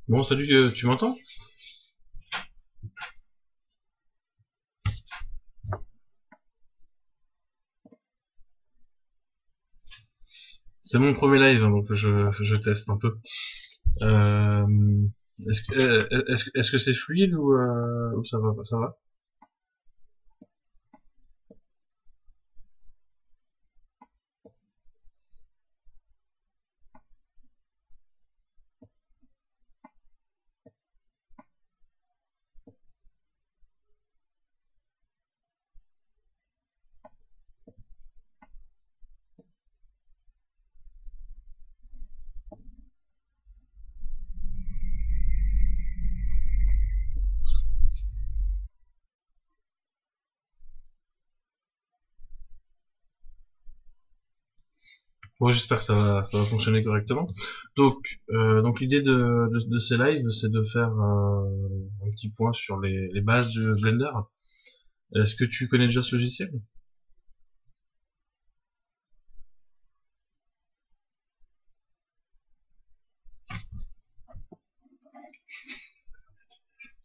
Bon, salut, tu m'entends? C'est mon premier live, hein, donc je teste un peu. Euh, est-ce que c'est fluide ou ça va, ça va? Bon, j'espère que ça va fonctionner correctement. Donc l'idée de ces lives, c'est de faire un petit point sur les bases du Blender. Est-ce que tu connais déjà ce logiciel?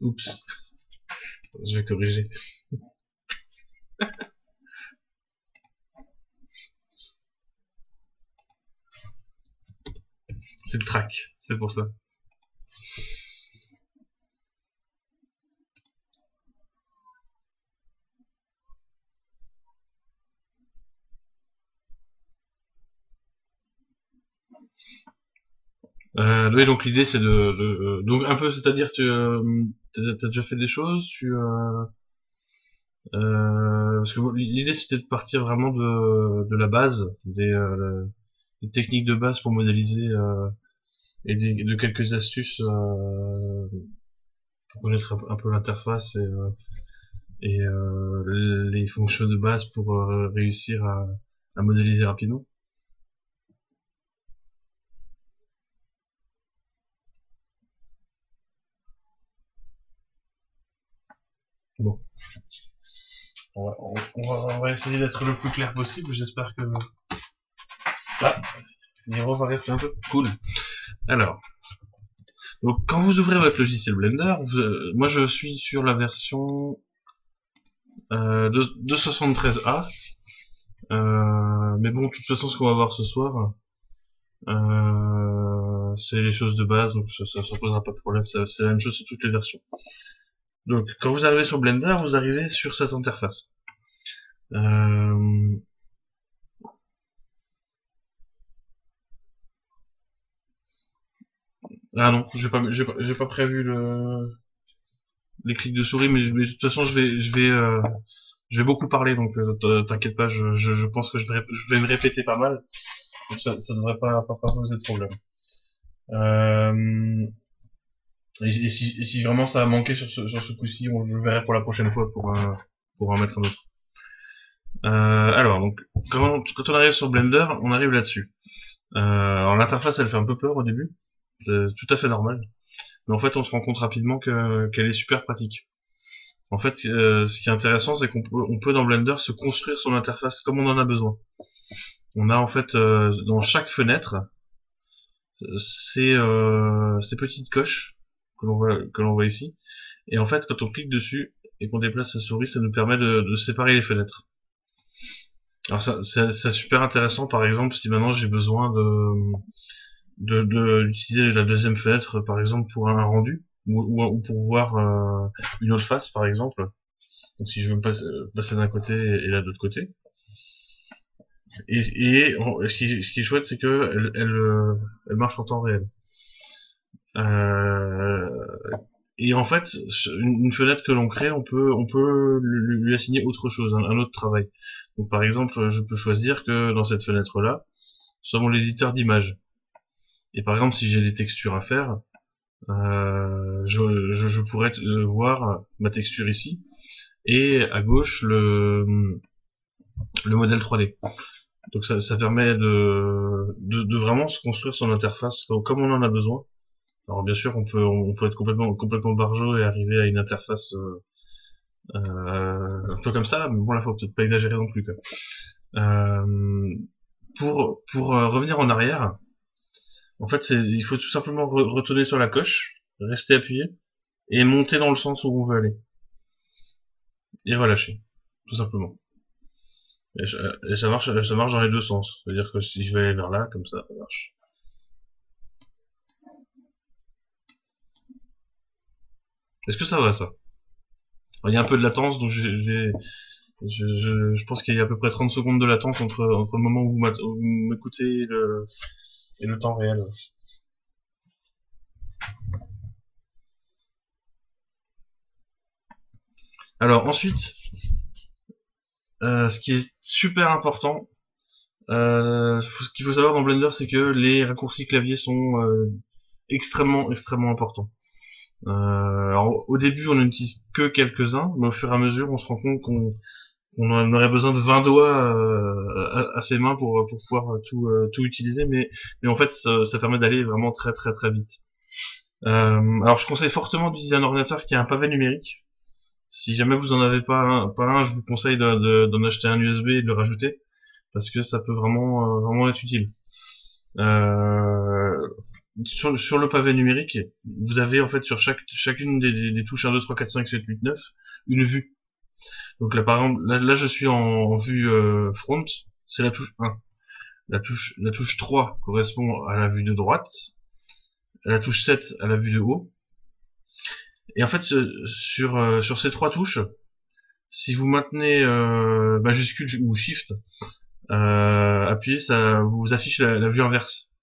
Oups, je vais corriger. C'est le track, c'est pour ça. Oui, donc l'idée c'est donc un peu, c'est-à-dire tu t'as déjà fait des choses, parce que l'idée c'était de partir vraiment de la base, des techniques de base pour modéliser et de quelques astuces pour connaître un peu l'interface et les fonctions de base pour réussir à modéliser rapidement. Bon, on va essayer d'être le plus clair possible. J'espère que ah, Niro va rester un peu cool. Alors, donc quand vous ouvrez votre logiciel Blender, moi je suis sur la version 2.73a. Mais bon, de toute façon, ce qu'on va voir ce soir, c'est les choses de base, donc ça posera pas de problème. C'est la même chose sur toutes les versions. Donc, quand vous arrivez sur Blender, vous arrivez sur cette interface. Euh, Ah non, j'ai pas prévu les clics de souris, mais de toute façon, je vais beaucoup parler, donc t'inquiète pas, je pense que je vais me répéter pas mal, donc ça devrait pas poser de problème. Euh, et si vraiment ça a manqué sur ce coup-ci, je verrai pour la prochaine fois pour en mettre un autre. Alors, donc, quand on arrive sur Blender, on arrive là-dessus. Alors l'interface, elle fait un peu peur au début, c'est tout à fait normal. Mais en fait, on se rend compte rapidement qu'elle est super pratique. En fait, ce qui est intéressant, c'est qu'on peut dans Blender se construire son interface comme on en a besoin. On a en fait dans chaque fenêtre ces petites coches que l'on voit ici. Et en fait, quand on clique dessus et qu'on déplace sa souris, ça nous permet de séparer les fenêtres. Alors ça, c'est super intéressant, par exemple, si maintenant j'ai besoin d'utiliser la deuxième fenêtre, par exemple, pour un rendu, ou pour voir une autre face, par exemple. Donc si je veux me passer d'un côté et là de l'autre côté. Ce qui est chouette, c'est que elle marche en temps réel. Euh, et en fait, une fenêtre que l'on crée, on peut lui assigner autre chose, un autre travail. Donc par exemple, je peux choisir que dans cette fenêtre-là, soit mon éditeur d'image. Et par exemple, si j'ai des textures à faire, je pourrais voir ma texture ici, et à gauche le modèle 3D. Donc ça permet de vraiment se construire son interface comme on en a besoin. Alors bien sûr, on peut être complètement barjot et arriver à une interface un peu comme ça, mais bon là faut peut-être pas exagérer non plus quoi. Euh, pour revenir en arrière, en fait il faut tout simplement retourner sur la coche, restez appuyé, et montez dans le sens où on veut aller. Et relâchez, tout simplement. Et ça marche dans les deux sens. C'est-à-dire que si je vais aller vers là, comme ça marche. Est-ce que ça va, ça? Alors, il y a un peu de latence, donc je pense qu'il y a à peu près 30 secondes de latence entre le moment où vous m'écoutez et le temps réel. Alors ensuite, ce qui est super important, ce qu'il faut savoir dans Blender, c'est que les raccourcis clavier sont extrêmement importants. Alors au début, on n'utilise que quelques-uns, mais au fur et à mesure, on se rend compte qu'on aurait besoin de 20 doigts à ses mains pour pouvoir tout utiliser, mais en fait, ça permet d'aller vraiment très vite. Alors je conseille fortement d'utiliser un ordinateur qui a un pavé numérique. Si jamais vous en avez pas un, je vous conseille d'en acheter un USB et de le rajouter, parce que ça peut vraiment être utile. Sur le pavé numérique, vous avez en fait sur chacune des touches 1, 2, 3, 4, 5, 7, 8, 9, une vue. Donc là par exemple, là je suis en vue front, c'est la touche 1. La touche 3 correspond à la vue de droite, la touche 7 à la vue de haut. Et en fait, sur ces trois touches, si vous maintenez majuscule ou shift, appuyez, ça vous affiche la vue inverse.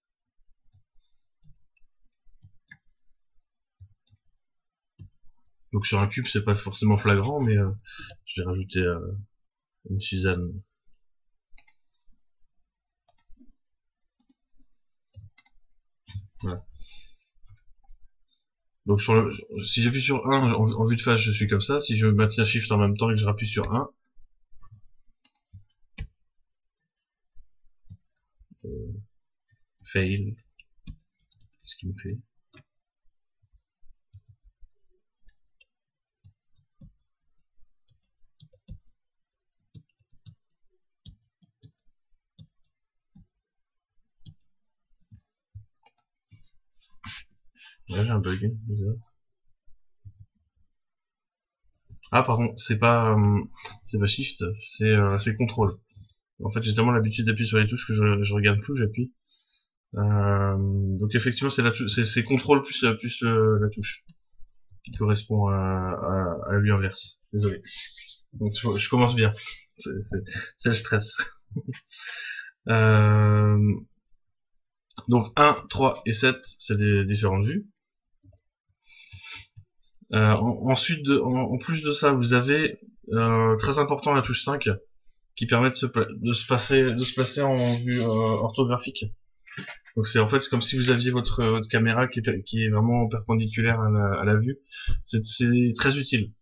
Donc sur un cube, c'est pas forcément flagrant, mais je vais rajouter une Suzanne. Voilà. Donc si j'appuie sur 1 en vue de face, je suis comme ça. Si je maintiens Shift en même temps et que je rappuie sur 1, fail. Qu'est-ce qu'il me fait? Là j'ai un bug, bizarre. Ah pardon, c'est pas Shift, c'est contrôle. En fait, j'ai tellement l'habitude d'appuyer sur les touches que je regarde plus, j'appuie. Donc effectivement, c'est contrôle plus la touche qui correspond à la vue inverse. Désolé. Donc, je commence bien. C'est le stress. Donc 1, 3 et 7, c'est des différentes vues. Ensuite, en plus de ça, vous avez très important la touche 5 qui permet de se placer en vue orthographique. Donc c'est en fait comme si vous aviez votre caméra qui est vraiment perpendiculaire à la vue. C'est très utile.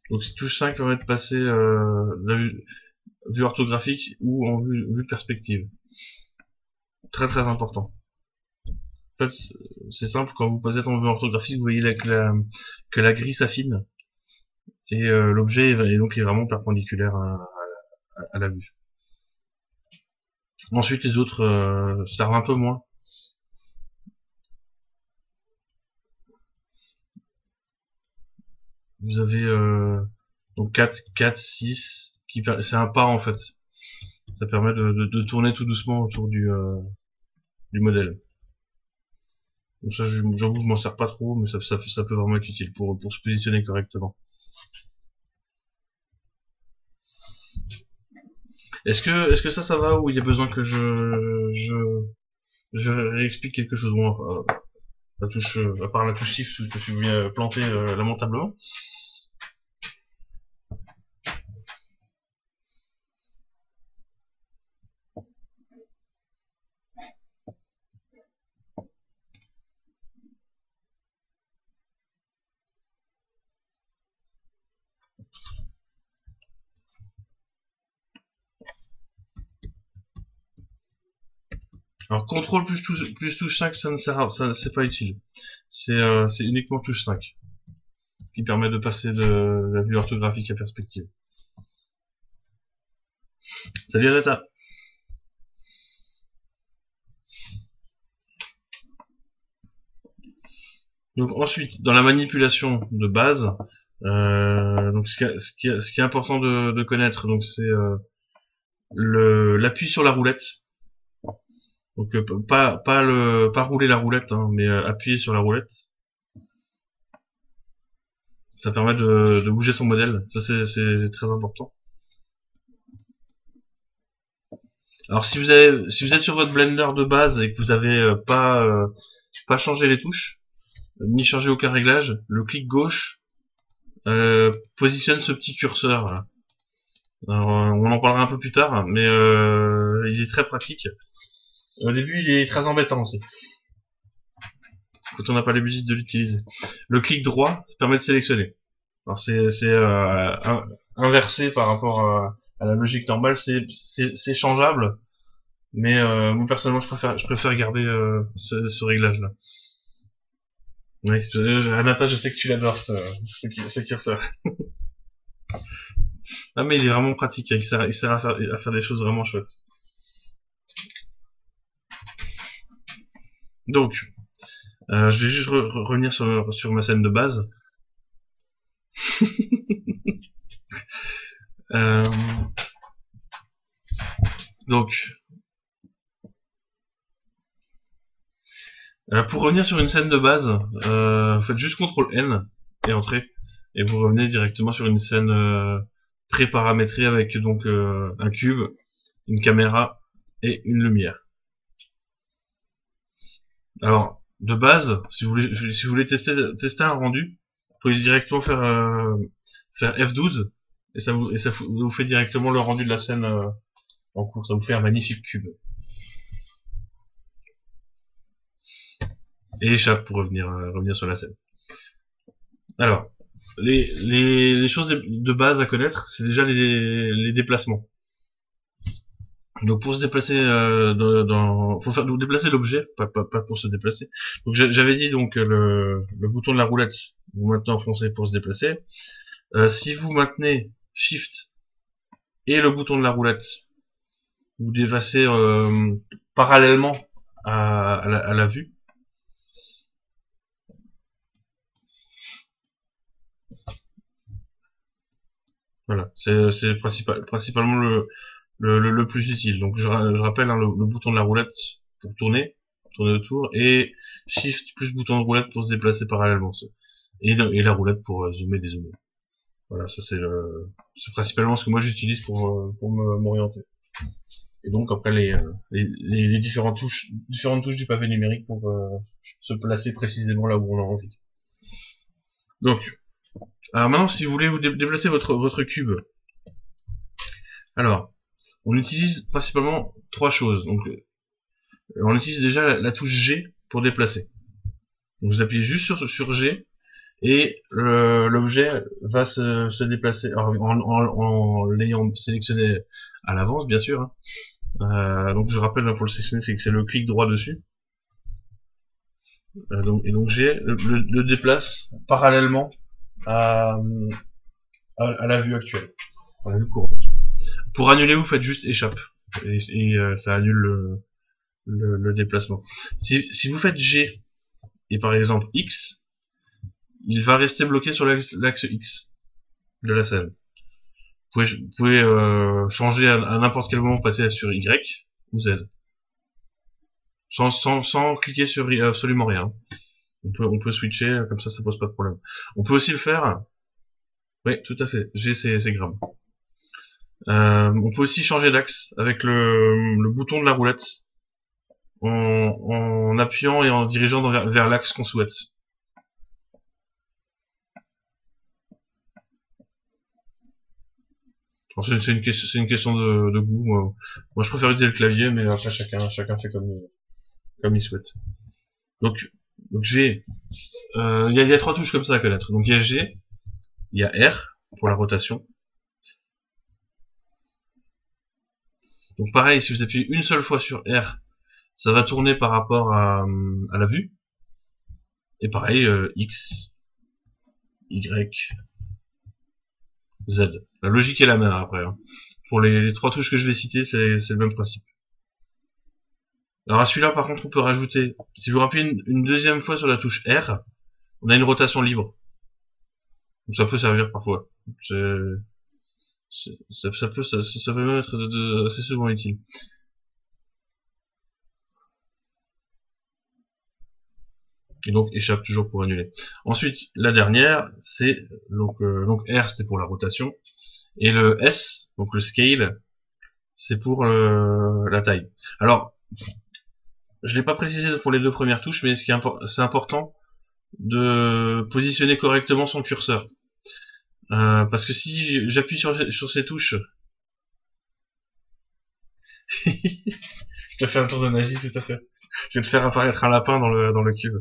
Donc cette touche 5 permet de passer la vue orthographique ou en vue perspective. Très important. En fait, c'est simple, quand vous passez en vue orthographique, vous voyez que la grille s'affine et l'objet est donc vraiment perpendiculaire à la vue. Ensuite, les autres servent un peu moins. Vous avez donc 4, 6, c'est un pas en fait. Ça permet de tourner tout doucement autour du modèle. Donc ça, j'avoue, je m'en sers pas trop, mais ça peut vraiment être utile pour se positionner correctement. Est-ce que ça va, ou il y a besoin que je réexplique quelque chose? Bon, à part la touche Shift que je suis planté lamentablement. Alors contrôle plus touche 5, ça ne sert à ça, c'est pas utile. C'est uniquement touche 5 qui permet de passer de la vue orthographique à perspective. Salut Anata. Donc ensuite, dans la manipulation de base, donc ce qui est important de connaître, donc c'est l'appui sur la roulette. Donc pas rouler la roulette, hein, mais appuyer sur la roulette. Ça permet de bouger son modèle. Ça c'est très important. Alors si vous êtes sur votre Blender de base et que vous avez pas changé les touches, ni changé aucun réglage, le clic gauche positionne ce petit curseur là. Alors, on en parlera un peu plus tard, mais il est très pratique. Au début, il est très embêtant aussi, quand on n'a pas l'habitude de l'utiliser. Le clic droit ça permet de sélectionner. Alors c'est inversé par rapport à la logique normale, c'est changeable, mais moi personnellement je préfère garder ce réglage là. Oui, Anata, je sais que tu l'adores ce curseur. Ah mais il est vraiment pratique, il sert à faire des choses vraiment chouettes. Donc, je vais juste revenir sur ma scène de base. Euh, donc, pour revenir sur une scène de base, vous faites juste CTRL N et entrée, et vous revenez directement sur une scène pré-paramétrée avec donc un cube, une caméra et une lumière. Alors, de base, si vous voulez tester un rendu, vous pouvez directement faire F12 et ça vous fait directement le rendu de la scène en cours. Ça vous fait un magnifique cube. Et échappe pour revenir sur la scène. Alors, les choses de base à connaître, c'est déjà les déplacements. Donc pour se déplacer faut déplacer l'objet, pas pour se déplacer. Donc j'avais dit donc le bouton de la roulette, vous maintenez enfoncé pour se déplacer. Si vous maintenez Shift et le bouton de la roulette, vous déplacez parallèlement à la vue. Voilà, c'est principalement le plus utile. Donc je rappelle hein, le bouton de la roulette pour tourner autour, et Shift plus bouton de roulette pour se déplacer parallèlement. Et la roulette pour zoomer, dézoomer. Voilà, ça c'est principalement ce que moi j'utilise pour m'orienter. Et donc après les différentes touches du pavé numérique pour se placer précisément là où on a envie. Donc, alors maintenant si vous voulez vous déplacer votre cube, alors on utilise principalement trois choses. Donc on utilise déjà la touche G pour déplacer. Donc vous appuyez juste sur G et l'objet va se déplacer en l'ayant sélectionné à l'avance, bien sûr. Hein. Donc je rappelle pour le sélectionner, c'est que c'est le clic droit dessus. Donc G le déplace parallèlement à la vue actuelle, à la vue courante. Pour annuler, vous faites juste échappe et ça annule le déplacement. Si vous faites G et par exemple X, il va rester bloqué sur l'axe X de la scène. Vous pouvez changer à n'importe quel moment, passer sur Y ou Z. Sans cliquer sur absolument rien. On peut switcher, comme ça pose pas de problème. On peut aussi le faire. Oui, tout à fait. G c'est grave. On peut aussi changer d'axe avec le bouton de la roulette en appuyant et en dirigeant vers l'axe qu'on souhaite. C'est une question de goût. Moi, je préfère utiliser le clavier, mais après chacun fait comme il souhaite. Donc G, il y a trois touches comme ça à connaître. Donc il y a G, il y a R pour la rotation. Donc pareil, si vous appuyez une seule fois sur R, ça va tourner par rapport à la vue. Et pareil, X, Y, Z. La logique est la même après. Hein. Pour les trois touches que je vais citer, c'est le même principe. Alors à celui-là, par contre, on peut rajouter, si vous rappelez une deuxième fois sur la touche R, on a une rotation libre. Donc ça peut servir parfois. Ça peut même être assez souvent utile. Et donc échappe toujours pour annuler. Ensuite, la dernière, c'est donc R, c'était pour la rotation, et le S, donc le scale, c'est pour la taille. Alors, je l'ai pas précisé pour les deux premières touches, mais c'est important de positionner correctement son curseur. Parce que si j'appuie sur ces touches, je te fais un tour de magie, tout à fait. Je vais te faire apparaître un lapin dans le cube.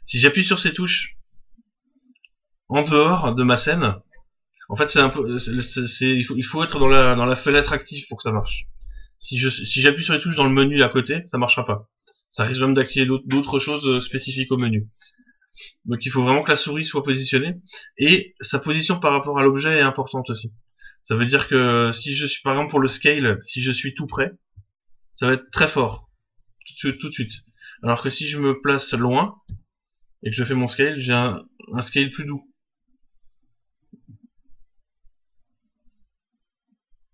Si j'appuie sur ces touches en dehors de ma scène, en fait, c'est un peu, il faut être dans la fenêtre active pour que ça marche. Si j'appuie sur les touches dans le menu à côté, ça marchera pas. Ça risque même d'activer d'autres choses spécifiques au menu. Donc il faut vraiment que la souris soit positionnée, et sa position par rapport à l'objet est importante aussi. Ça veut dire que si je suis, par exemple pour le scale, si je suis tout près, ça va être très fort, tout de suite. Alors que si je me place loin, et que je fais mon scale, j'ai un scale plus doux.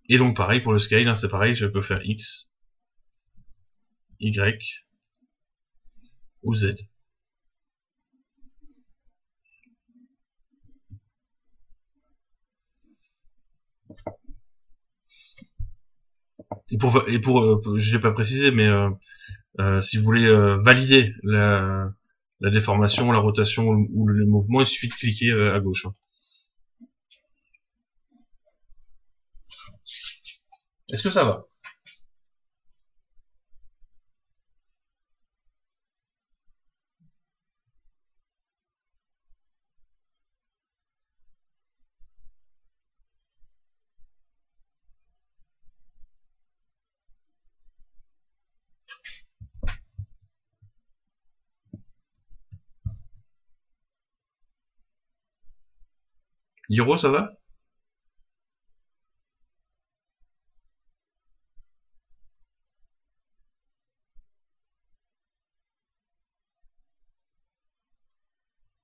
Et donc pareil pour le scale, hein, c'est pareil, je peux faire X, Y, ou Z. Je l'ai pas précisé, mais si vous voulez valider la déformation, la rotation ou le mouvement, il suffit de cliquer à gauche. Est-ce que ça va? Hiro, ça va?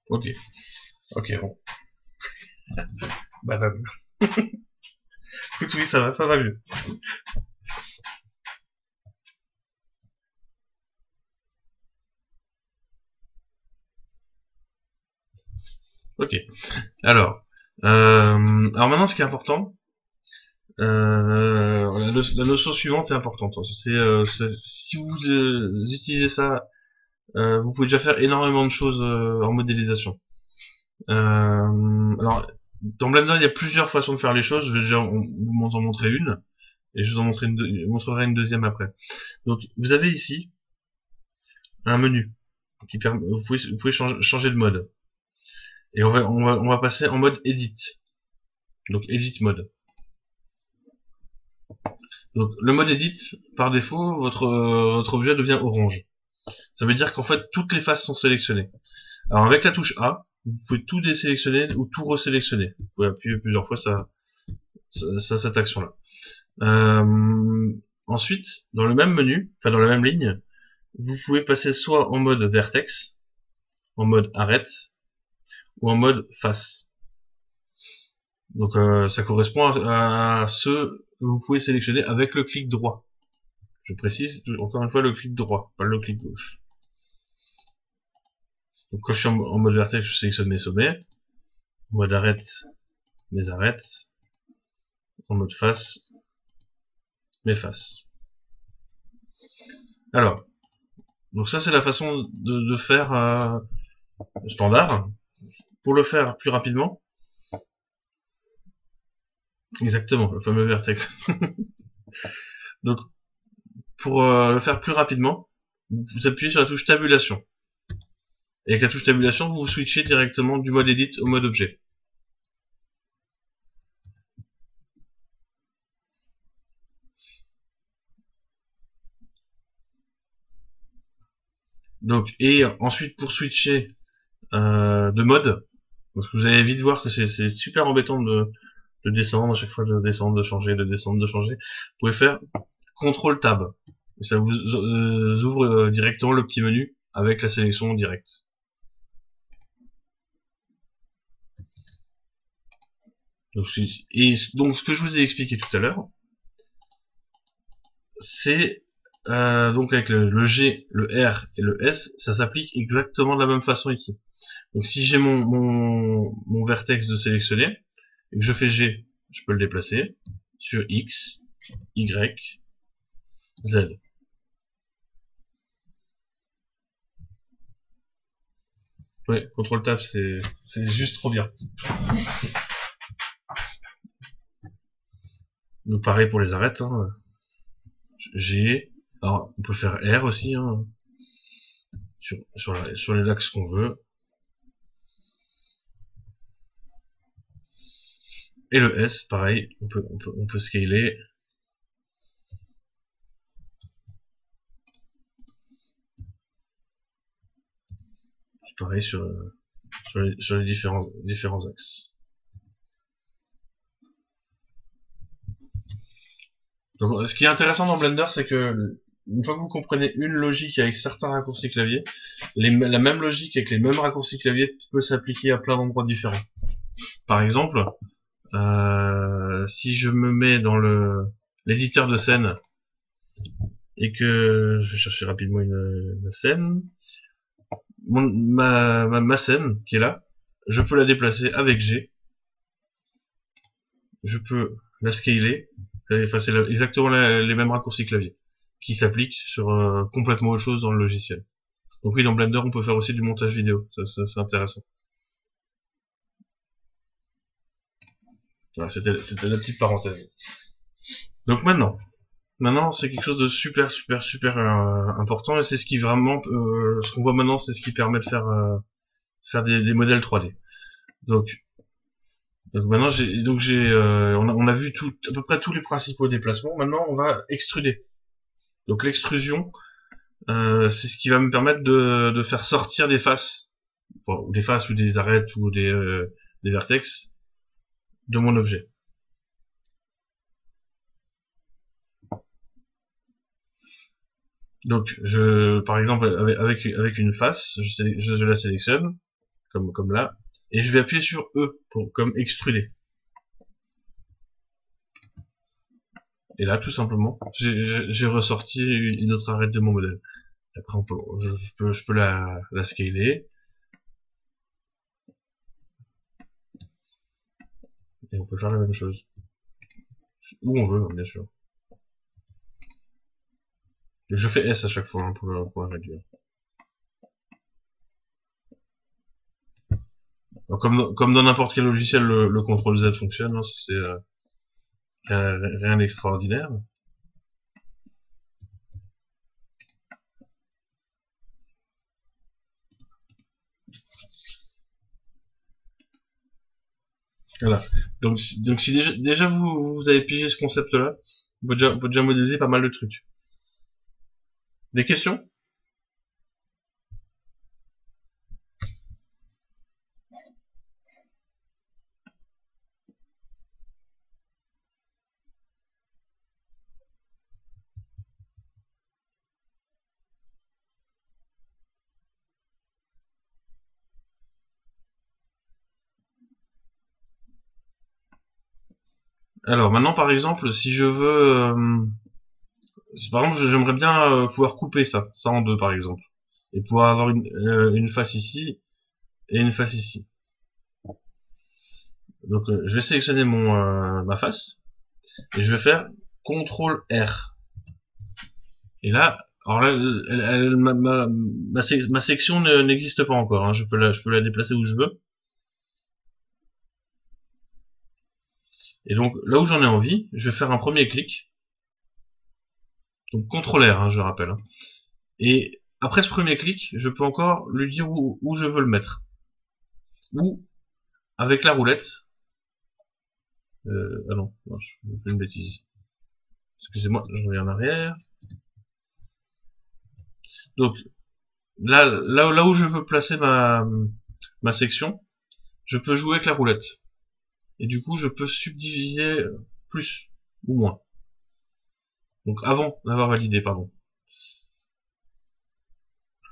Ok. Ok, bon. Bah, écoute, oui, ça va mieux. Ok. Alors maintenant, ce qui est important, la notion suivante est importante. Si vous utilisez ça, vous pouvez déjà faire énormément de choses en modélisation. Alors, dans Blender, il y a plusieurs façons de faire les choses. Je vais déjà vous en montrer une, et je vous en montrerai une deuxième après. Donc, vous avez ici un menu qui permet, vous pouvez changer de mode. Et on va passer en mode Edit. Donc, Edit mode. Donc, le mode Edit, par défaut, votre objet devient orange. Ça veut dire qu'en fait, toutes les faces sont sélectionnées. Alors, avec la touche A, vous pouvez tout désélectionner ou tout resélectionner. Vous pouvez appuyer plusieurs fois cette action-là. Ensuite, dans le même menu, enfin dans la même ligne, vous pouvez passer soit en mode vertex, en mode arrête, ou en mode face. Donc ça correspond à ceux que vous pouvez sélectionner avec le clic droit. Je précise encore une fois le clic droit, pas le clic gauche. Donc quand je suis en mode vertex, je sélectionne mes sommets. En mode arrête, mes arrêtes. En mode face, mes faces. Alors, donc ça c'est la façon de faire standard. Pour le faire plus rapidement, exactement, le fameux vertex. Donc, pour le faire plus rapidement, vous appuyez sur la touche tabulation. Et avec la touche tabulation, vous switchez directement du mode edit au mode objet. Donc, et ensuite pour switcher de mode, parce que vous allez vite voir que c'est super embêtant de descendre, à chaque fois de descendre, de changer, de descendre, de changer. Vous pouvez faire CTRL Tab. Et ça vous ouvre directement le petit menu avec la sélection directe. Donc, ce que je vous ai expliqué tout à l'heure, c'est donc avec le G, le R et le S, ça s'applique exactement de la même façon ici. Donc si j'ai mon vertex de sélectionner, et que je fais G, je peux le déplacer sur X, Y, Z. Ouais, CTRL Tab, c'est juste trop bien. Donc pareil pour les arêtes, hein. G, alors on peut faire R aussi, hein, sur les axes qu'on veut. Et le S, pareil, on peut scaler. Pareil sur les différents axes. Donc, ce qui est intéressant dans Blender, c'est que une fois que vous comprenez une logique avec certains raccourcis clavier, la même logique avec les mêmes raccourcis clavier peut s'appliquer à plein d'endroits différents. Par exemple, si je me mets dans l'éditeur de scène et que je vais chercher rapidement ma scène, ma scène qui est là, je peux la déplacer avec G, je peux la scaler, enfin c'est exactement les mêmes raccourcis clavier qui s'appliquent sur complètement autre chose dans le logiciel. Donc oui, dans Blender on peut faire aussi du montage vidéo, ça c'est intéressant. Voilà, c'était la petite parenthèse. Donc maintenant c'est quelque chose de super important, et c'est ce qui vraiment ce qu'on voit maintenant, c'est ce qui permet de faire des modèles 3D. Donc maintenant on a vu à peu près tous les principaux déplacements. Maintenant on va extruder. Donc l'extrusion, c'est ce qui va me permettre de faire sortir des faces, enfin, ou des faces ou des arêtes ou des vertex de mon objet. Donc par exemple avec une face, je la sélectionne comme là, et je vais appuyer sur E comme extruder. Et là, tout simplement, j'ai ressorti une autre arête de mon modèle. Après, je peux la scaler. Et on peut faire la même chose. Où on veut, bien sûr. Je fais S à chaque fois hein, pour la réduire. Alors, comme dans n'importe quel logiciel, le CTRL Z fonctionne. Hein, c'est rien d'extraordinaire. Voilà. Donc si déjà vous avez pigé ce concept-là, on peut déjà modéliser pas mal de trucs. Des questions? Alors maintenant, par exemple, si je veux, par exemple, j'aimerais bien pouvoir couper ça en deux, par exemple, et pouvoir avoir une face ici et une face ici. Donc, je vais sélectionner ma face et je vais faire CTRL R. Et là, alors là, ma section n'existe pas encore. Hein, je peux la déplacer où je veux. Et donc là où j'en ai envie, je vais faire un premier clic. Donc CTRL R, hein, je rappelle. Hein. Et après ce premier clic, je peux encore lui dire où je veux le mettre. Ou avec la roulette. Ah non, je fais une bêtise. Excusez-moi, je reviens en arrière. Donc là où je veux placer ma section, je peux jouer avec la roulette. et du coup je peux subdiviser plus ou moins. Donc avant d'avoir validé, pardon.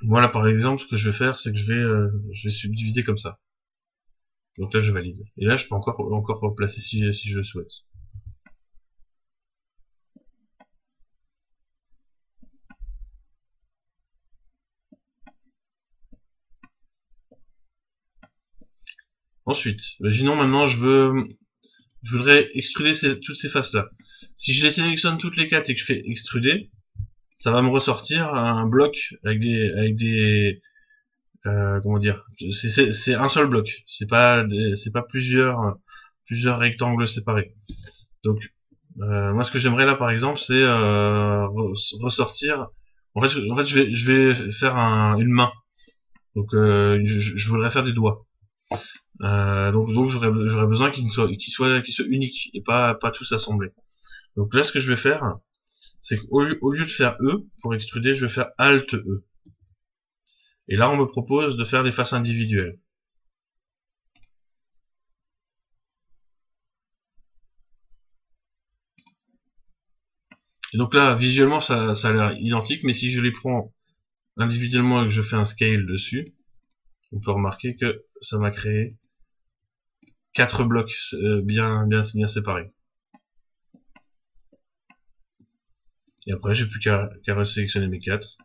Voilà, par exemple, ce que je vais faire, c'est que je vais subdiviser comme ça. Donc là, je valide. Et là, je peux encore replacer si je le souhaite. Ensuite, imaginons maintenant, je voudrais extruder toutes ces faces-là. Si je les sélectionne toutes les 4 et que je fais extruder, ça va me ressortir un bloc avec des comment dire, c'est un seul bloc. C'est pas plusieurs rectangles séparés. Donc moi, ce que j'aimerais là, par exemple, c'est ressortir. En fait, je vais faire une main. Donc, je voudrais faire des doigts. Donc j'aurais besoin qu'ils soient uniques et pas tous assemblés. Donc là, ce que je vais faire, c'est qu'au lieu de faire E pour extruder, je vais faire Alt E. Et là, on me propose de faire des faces individuelles. Et donc là, visuellement, ça a l'air identique, mais si je les prends individuellement et que je fais un scale dessus, on peut remarquer que ça m'a créé 4 blocs bien séparés. Et après, j'ai plus qu'à resélectionner mes 4,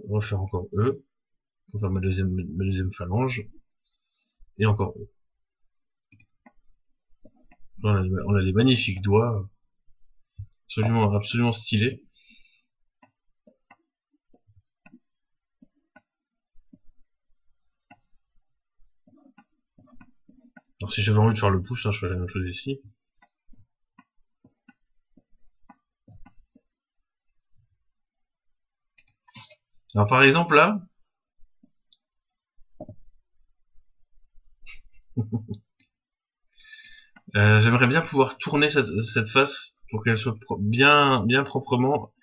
refaire encore E, pour faire ma deuxième phalange, et encore E. On a des magnifiques doigts, absolument stylés. Alors si j'avais envie de faire le pouce, hein, je ferais la même chose ici. Alors par exemple là, j'aimerais bien pouvoir tourner cette face pour qu'elle soit bien proprement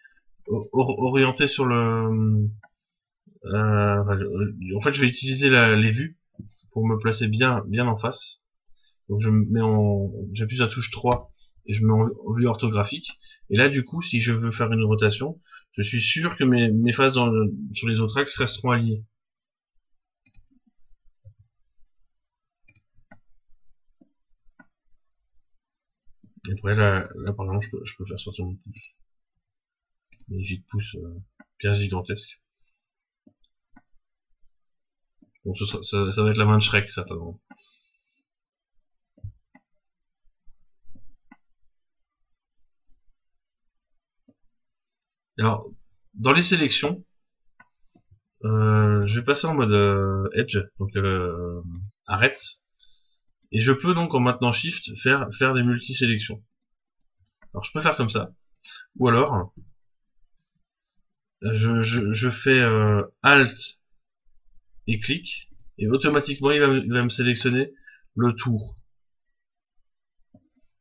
orientée sur le... en fait, je vais utiliser les vues pour me placer bien en face. Donc j'appuie sur la touche 3 et je mets en vue orthographique. Et là, du coup, si je veux faire une rotation, je suis sûr que mes faces sur les autres axes resteront alignées. Et après, là par exemple, je peux faire sortir mon pouce. Magnifique pouce bien gigantesque. Bon, ça va être la main de Shrek, certainement. Alors, dans les sélections, je vais passer en mode Edge, donc arrête. Et je peux donc, en maintenant Shift, faire des multi-sélections. Alors, je peux faire comme ça. Ou alors, je fais Alt et clic, et automatiquement, il va me sélectionner le tour.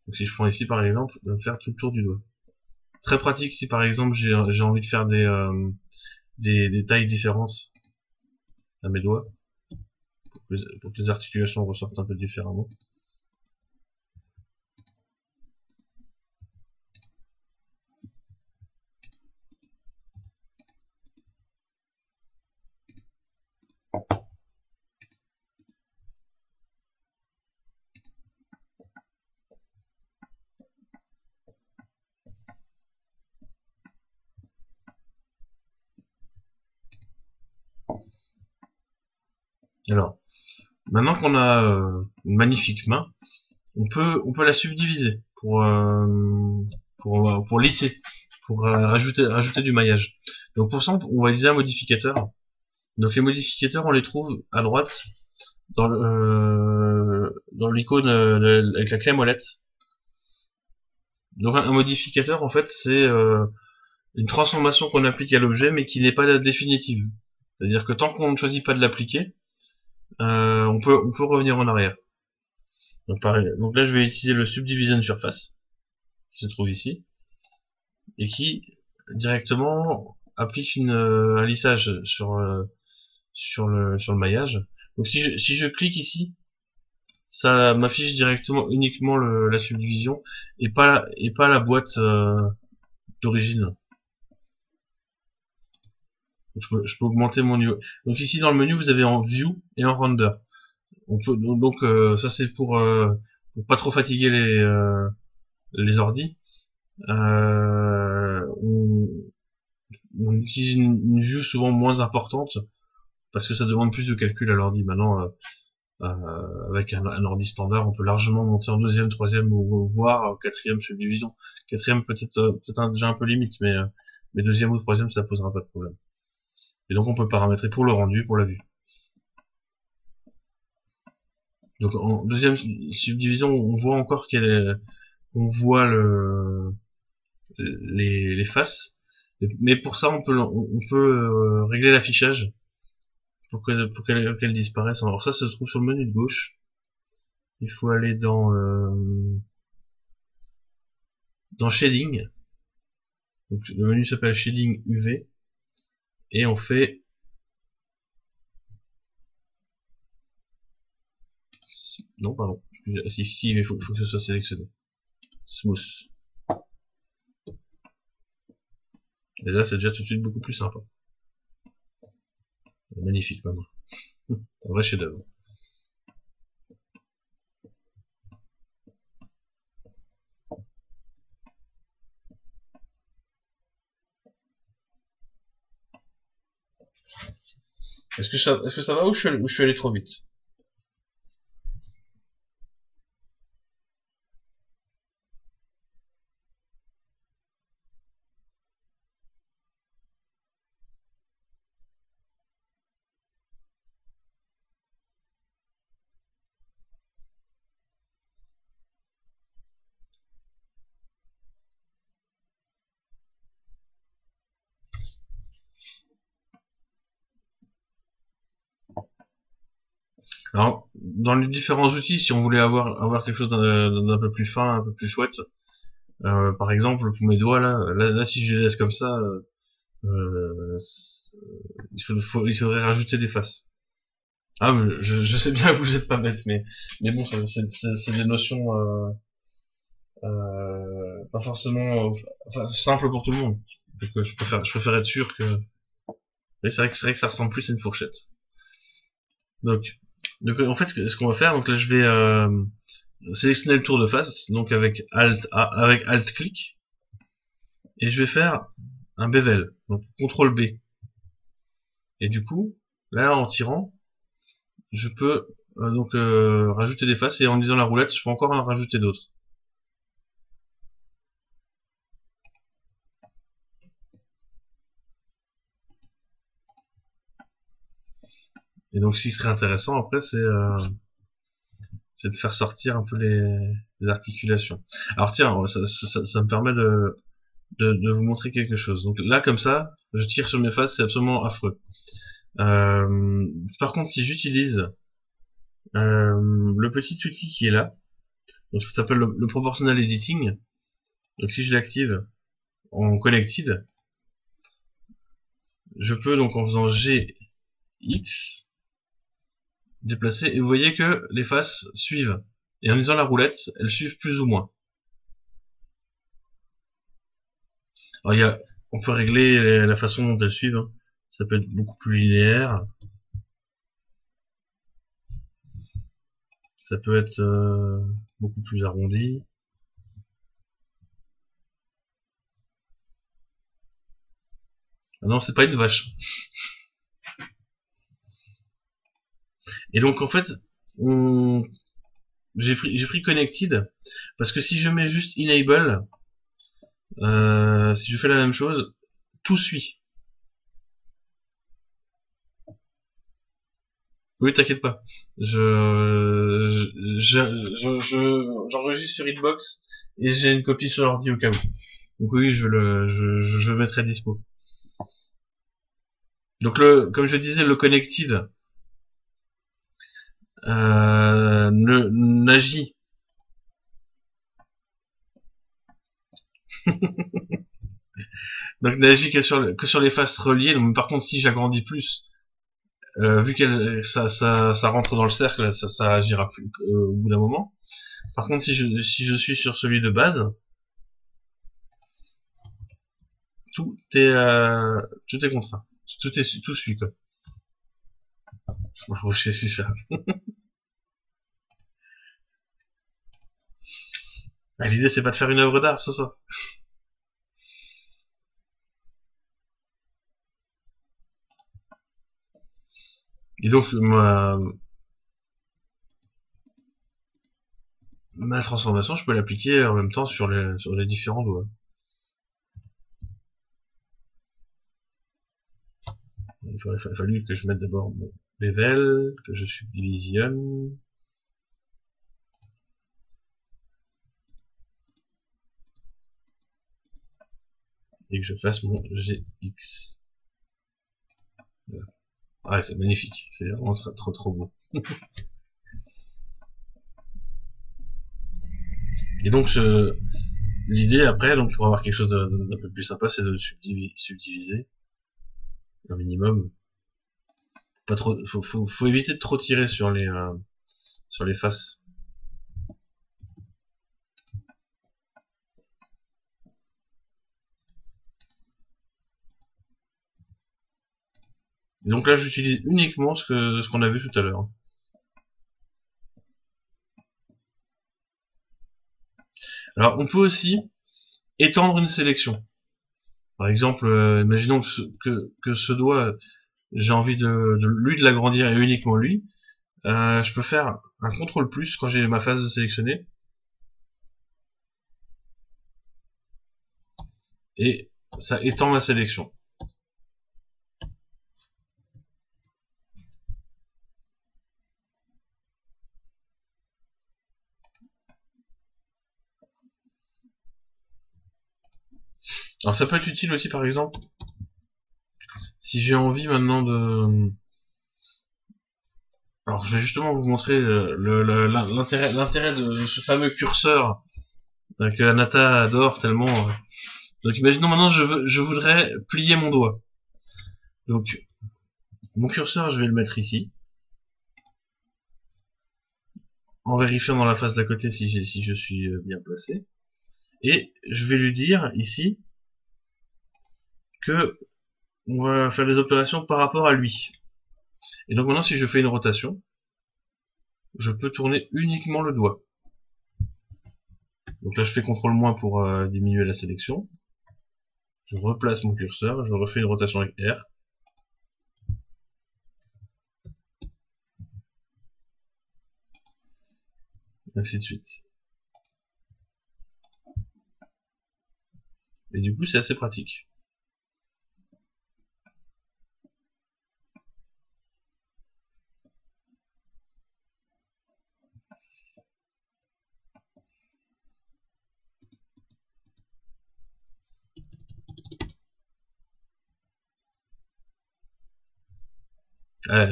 Donc, si je prends ici, par exemple, il va me faire tout le tour du doigt. Très pratique si, par exemple, j'ai envie de faire des tailles différentes à mes doigts, pour que les articulations ressortent un peu différemment. Alors, maintenant qu'on a une magnifique main, on peut la subdiviser pour lisser, pour rajouter du maillage. Donc pour ça, on va utiliser un modificateur. Donc les modificateurs, on les trouve à droite dans l'icône avec la clé molette. Donc un modificateur, en fait, c'est une transformation qu'on applique à l'objet, mais qui n'est pas définitive. C'est-à-dire que tant qu'on ne choisit pas de l'appliquer, on peut revenir en arrière. Donc pareil. Donc là, je vais utiliser le Subdivision Surface qui se trouve ici et qui directement applique un lissage sur le maillage. Donc si je clique ici, ça m'affiche directement uniquement la subdivision et pas la boîte d'origine. Je peux augmenter mon niveau. Donc ici dans le menu vous avez en view et en render. On peut, donc ça c'est pour pas trop fatiguer les ordis. On utilise une vue souvent moins importante parce que ça demande plus de calcul à l'ordi. Maintenant, avec un ordi standard, on peut largement monter en deuxième, troisième ou voire quatrième subdivision. Quatrième peut-être déjà un peu limite, mais deuxième ou troisième ça posera pas de problème. Et donc on peut paramétrer pour le rendu, pour la vue. Donc en deuxième subdivision, on voit encore on voit les faces. Mais pour ça, on peut régler l'affichage pour qu'elle disparaisse. Alors ça se trouve sur le menu de gauche. Il faut aller dans Shading. Donc le menu s'appelle Shading UV et on fait non pardon. Si il faut que ce soit sélectionné. Smooth. Et là c'est déjà tout de suite beaucoup plus sympa. Magnifique même. Un vrai chef-d'œuvre. Est-ce que ça va ou je suis allé trop vite? Alors, dans les différents outils, si on voulait avoir quelque chose d'un peu plus fin, un peu plus chouette, par exemple, pour mes doigts là, si je les laisse comme ça, il faudrait rajouter des faces. Ah, mais je sais bien que vous êtes pas bête, mais bon, c'est des notions pas forcément simples pour tout le monde. Donc, je préfère être sûr que. Mais c'est vrai que ça ressemble plus à une fourchette. Donc en fait, ce qu'on va faire, donc là, je vais sélectionner le tour de face, donc avec Alt clic, et je vais faire un bevel, donc CTRL B. Et du coup, là, en tirant, je peux rajouter des faces, et en utilisant la roulette, je peux encore en rajouter d'autres. Et donc, ce qui serait intéressant après, c'est de faire sortir un peu les articulations. Alors tiens, ça me permet de vous montrer quelque chose. Donc là, comme ça, je tire sur mes faces, c'est absolument affreux. Par contre, si j'utilise le petit outil qui est là, donc ça s'appelle le proportional editing. Donc si je l'active en connected, je peux donc en faisant GX déplacer, et vous voyez que les faces suivent. Et en utilisant la roulette, elles suivent plus ou moins. Alors on peut régler la façon dont elles suivent. Hein. Ça peut être beaucoup plus linéaire. Ça peut être beaucoup plus arrondi. Ah non, c'est pas une vache. Et donc en fait, j'ai pris connected parce que si je mets juste enable, si je fais la même chose, tout suit. Oui, t'inquiète pas. J'enregistre sur Hitbox et j'ai une copie sur l'ordi au cas où. Donc oui, je le mettrai dispo. Donc comme je disais, le connected n'agit donc n'agit que sur les faces reliées. Donc, par contre, si j'agrandis plus, vu qu'elle ça rentre dans le cercle, ça agira plus au bout d'un moment. Par contre, si je suis sur celui de base, tout est contraint, tout suit quoi. C'est ça. L'idée c'est pas de faire une œuvre d'art, c'est ça. Et donc ma transformation, je peux l'appliquer en même temps sur les différents doigts. Il aurait fallu que je mette d'abord mon bevel, que je subdivisionne. Et que je fasse mon GX. Voilà. Ah, c'est magnifique. C'est vraiment trop beau. Et donc, l'idée après, donc pour avoir quelque chose d'un peu plus sympa, c'est de subdiviser un minimum. Pas trop, faut éviter de trop tirer sur les faces. Et donc là, j'utilise uniquement ce qu'on a vu tout à l'heure. Alors, on peut aussi étendre une sélection. Par exemple, imaginons que ce doigt, j'ai envie de l'agrandir et uniquement lui. Je peux faire un CTRL plus quand j'ai ma phase sélectionnée. Et ça étend ma sélection. Alors ça peut être utile aussi par exemple si j'ai envie maintenant de... Alors je vais justement vous montrer l'intérêt de ce fameux curseur que Anata adore tellement. Donc imaginons maintenant je voudrais plier mon doigt. Donc mon curseur je vais le mettre ici. En vérifiant dans la face d'à côté si je suis bien placé. Et je vais lui dire ici que on va faire des opérations par rapport à lui. Et donc maintenant si je fais une rotation, je peux tourner uniquement le doigt. Donc là je fais CTRL- pour diminuer la sélection. Je replace mon curseur, je refais une rotation avec R. Ainsi de suite. Et du coup c'est assez pratique.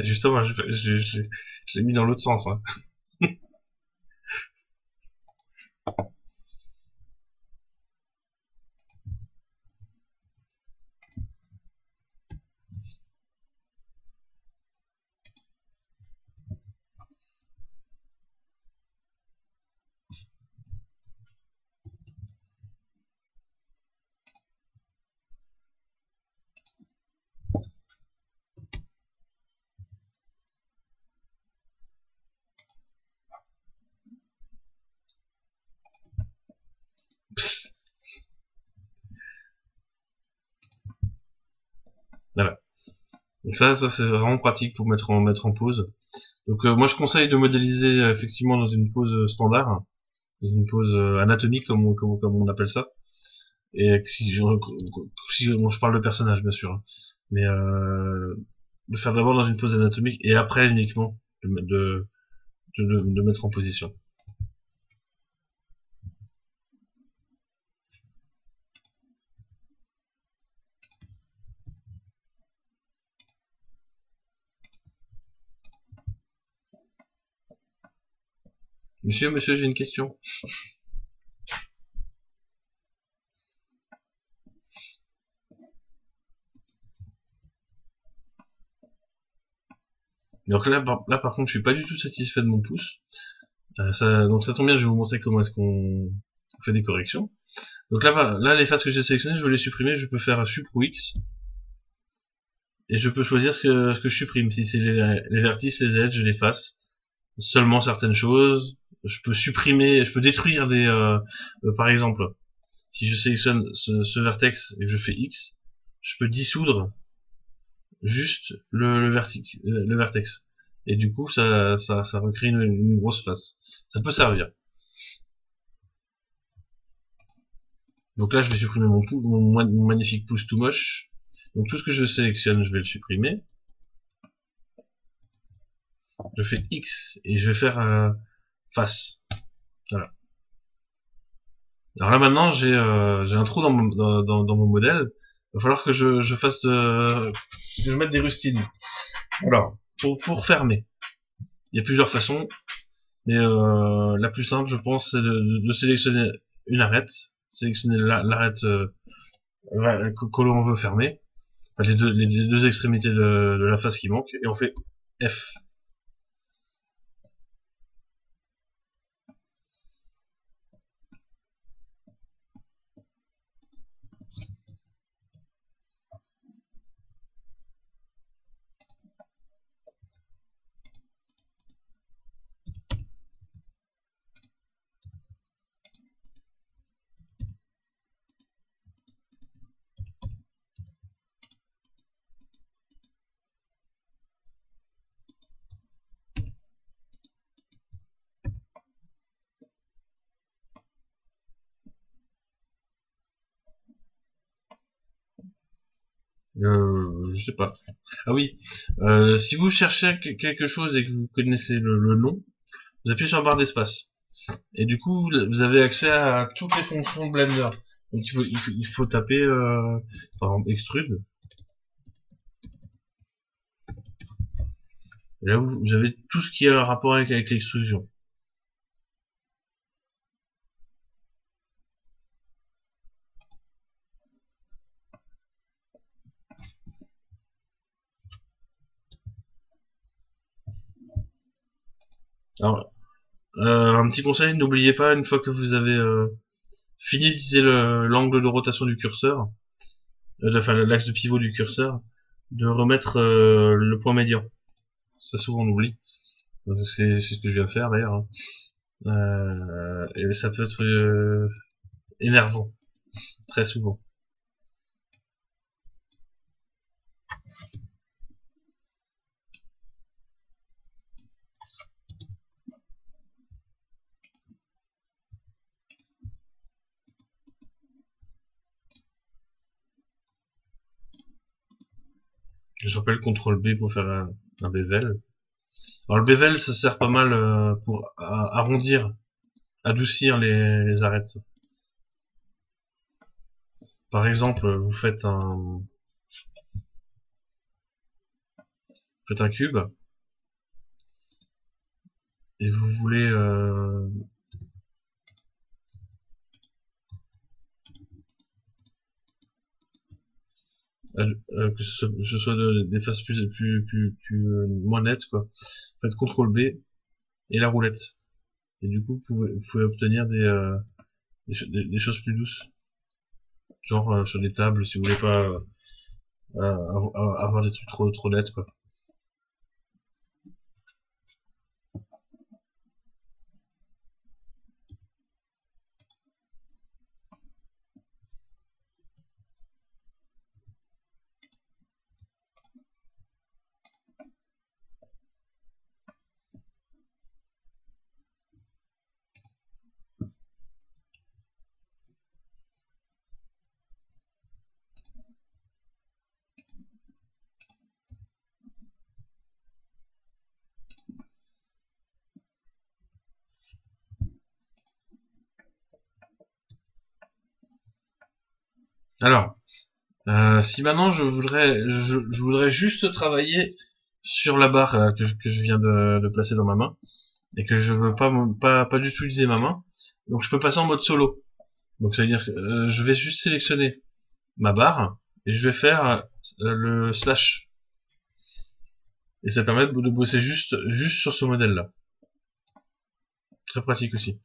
Justement, je l'ai mis dans l'autre sens. Hein. Psst. Voilà. Donc ça c'est vraiment pratique pour mettre en pause. Donc moi je conseille de modéliser effectivement dans une pose standard, dans une pose anatomique comme on appelle ça. Et si je parle de personnage bien sûr, hein. Mais de faire d'abord dans une pose anatomique et après uniquement de mettre en position. Monsieur, j'ai une question. Donc là par contre, je suis pas du tout satisfait de mon pouce. Donc ça tombe bien, je vais vous montrer comment est-ce qu'on fait des corrections. Donc là, les faces que j'ai sélectionnées, je veux les supprimer. Je peux faire Sup ou X. Et je peux choisir ce que je supprime. Si c'est les vertices, les edges, les faces. Seulement certaines choses. Je peux supprimer, je peux détruire par exemple, si je sélectionne ce vertex et que je fais X, je peux dissoudre juste le vertex. Et du coup, ça recrée une grosse face. Ça peut servir. Donc là, je vais supprimer mon magnifique pouce tout moche. Donc tout ce que je sélectionne, je vais le supprimer. Je fais X et je vais faire face. Voilà. Alors là maintenant, j'ai un trou dans mon modèle. Il va falloir que je fasse que je mette des rustines. Alors, pour fermer, il y a plusieurs façons, mais la plus simple, je pense, c'est de sélectionner une arête, sélectionner l'arête que l'on veut fermer, enfin, les deux extrémités de la face qui manquent, et on fait F. Je sais pas. Ah oui, si vous cherchez quelque chose et que vous connaissez le nom, vous appuyez sur la barre d'espace. Et du coup, vous avez accès à toutes les fonctions de Blender. Donc il faut taper, par exemple, extrude. Et là, vous avez tout ce qui a un rapport avec l'extrusion. Alors, un petit conseil, n'oubliez pas, une fois que vous avez fini d'utiliser l'angle de rotation du curseur, enfin l'axe de pivot du curseur, de remettre le point médian. Ça souvent on oublie. C'est ce que je viens de faire d'ailleurs. Hein. Et ça peut être énervant, très souvent. Je rappelle CTRL B pour faire un bevel. Alors le bevel, ça sert pas mal pour arrondir, adoucir les arêtes. Par exemple, vous faites un cube et vous voulez que ce soit des faces moins nettes, quoi. Faites CTRL B et la roulette. Et du coup, vous pouvez obtenir des choses plus douces. Genre sur des tables, si vous voulez pas avoir des trucs trop nets, quoi. Alors, si maintenant je voudrais juste travailler sur la barre que je viens de placer dans ma main et que je veux pas du tout utiliser ma main, donc je peux passer en mode solo. Donc ça veut dire que je vais juste sélectionner ma barre et je vais faire le slash. Et ça permet de bosser juste sur ce modèle-là. Très pratique aussi.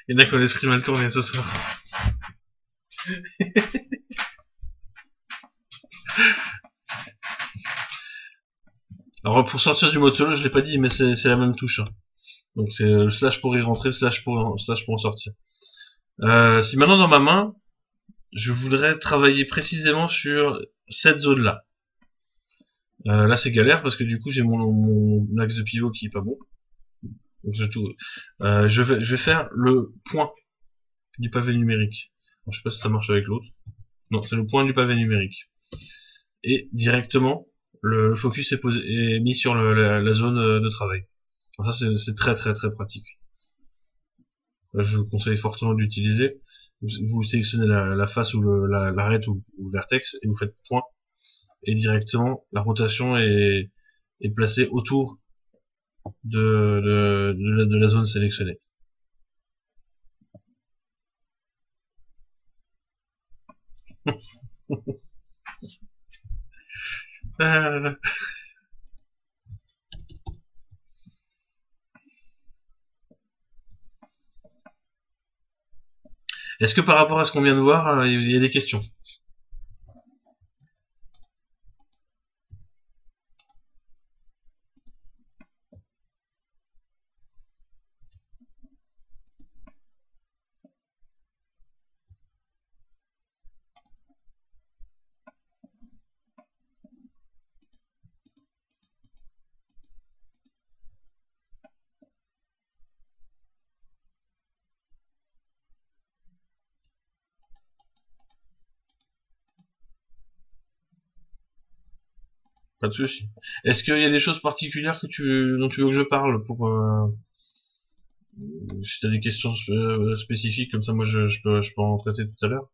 Et là, quand l'esprit mal tourné ce soir. Alors, pour sortir du mode solo, je l'ai pas dit, mais c'est la même touche. Hein. Donc, c'est slash pour y rentrer, slash pour en sortir. Si maintenant, dans ma main, je voudrais travailler précisément sur cette zone-là. Là, c'est galère, parce que du coup, j'ai mon axe de pivot qui est pas bon. Donc, je vais faire le point du pavé numérique. Alors, je sais pas si ça marche avec l'autre. Non, c'est le point du pavé numérique. Et directement, le focus est mis sur la zone de travail. Alors ça, c'est très très très pratique. Là, je vous conseille fortement d'utiliser. Vous sélectionnez la face ou l'arête ou le vertex et vous faites point. Et directement, la rotation est placée autour de la zone sélectionnée. Est-ce que par rapport à ce qu'on vient de voir, il y a des questions? Pas de souci. Est-ce qu'il y a des choses particulières dont tu veux que je parle pour si t'as des questions spécifiques comme ça, moi je peux en traiter tout à l'heure.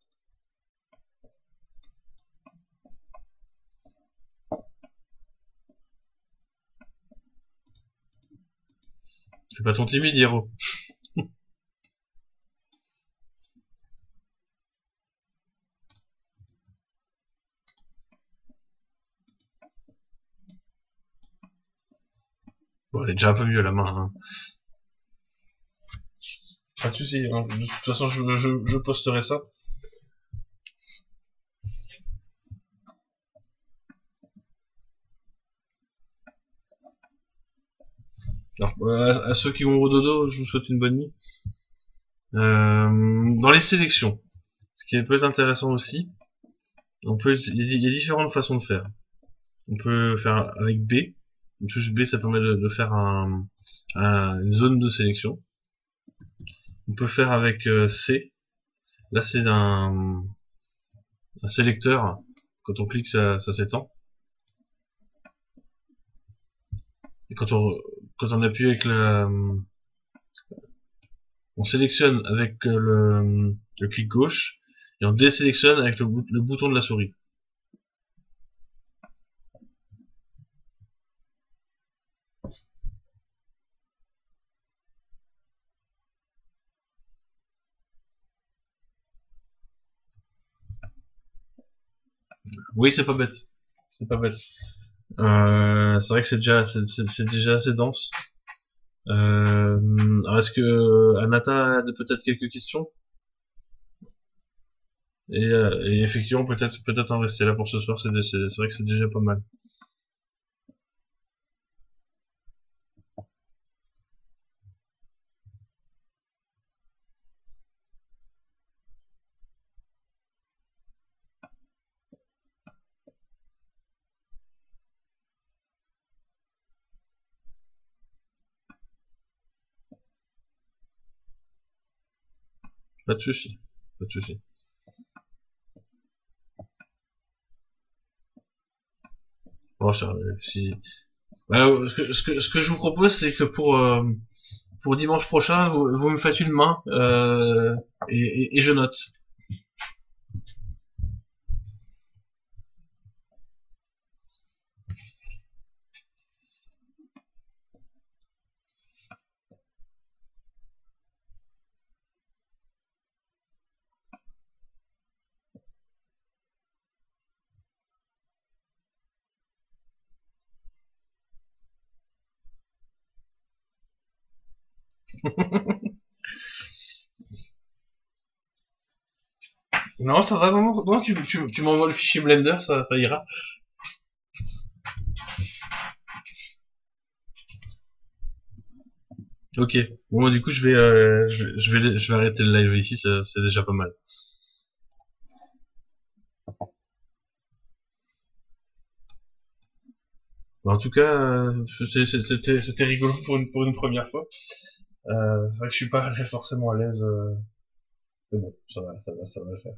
Fais pas ton timide, Hiro. Bon, elle est déjà un peu mieux la main. Hein. Pas de souci. Hein. De toute façon, je posterai ça. Alors, à ceux qui vont au dodo, je vous souhaite une bonne nuit. Dans les sélections, ce qui peut être intéressant aussi, il y a différentes façons de faire. On peut faire avec B. Une touche B, ça permet de faire une zone de sélection. On peut faire avec C. Là, c'est un sélecteur. Quand on clique, ça s'étend. Et quand on appuie avec on sélectionne avec le clic gauche et on désélectionne avec le bouton de la souris. Oui, c'est pas bête. C'est pas bête. C'est vrai que c'est déjà assez dense. Alors est-ce que Anata a peut-être quelques questions? Et effectivement, peut-être en rester là pour ce soir, c'est vrai que c'est déjà pas mal. Pas de souci. Pas de souci. Bon, si... ce que je vous propose, c'est que pour dimanche prochain, vous me faites une main et je note. Non, ça va, non, non, tu m'envoies le fichier Blender, ça ira. Ok. Bon, bah, du coup, je vais arrêter le live ici, c'est déjà pas mal. Bah, en tout cas, c'était rigolo pour une première fois. C'est vrai que je suis pas forcément à l'aise, mais bon, ça va le faire.